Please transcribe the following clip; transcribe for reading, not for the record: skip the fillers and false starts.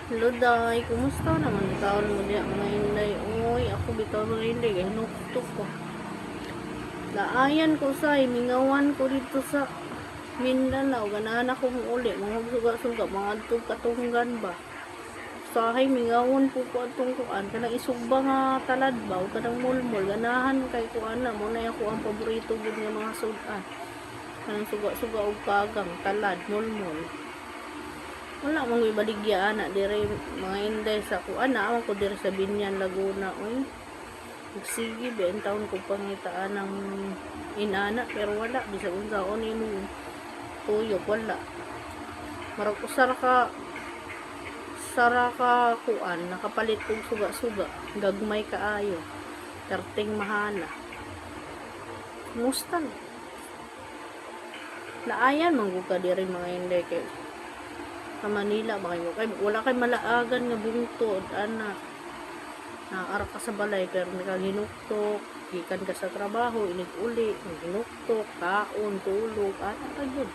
Hello, Day. Kumusta naman taon mo diya mga Inday? Uy, ako bitaw mga Inday. Hinuktok ko. Laayan ko sa mingawan ko dito sa Mindanao. Ganahan ako mo uli. Mga suga-suga. Mga atong katunggan ba? Sahay, mingawan po ko atong kuan. Kanang isugba nga talad ba? O kanang mulmul. Ganahan kay kuan na. Muna ako ang paborito gud nga mga suga. Kanang suga-suga o kagang talad, mulmul. Wala mong ibaligya anak dire mga Inday sa kuan na ako dire sa Binyan, Laguna. Uy, sige ba ang taon ko pangitaan ng inana pero wala bisa unsaon imo tuyok wala. Marag sara ka kuan nakapalit og suga-suga gagmay kaayo perting mahana. Musta laayan man ka dire mga Inday kay sa Manila ba kayo? Kay, wala kay malaagan nga bungtod, ana. Naara ka sa balay, pero nakaginuktok, gikan ka sa trabaho, inig uli, ginuktok, kaon, tulog, ana ka yun.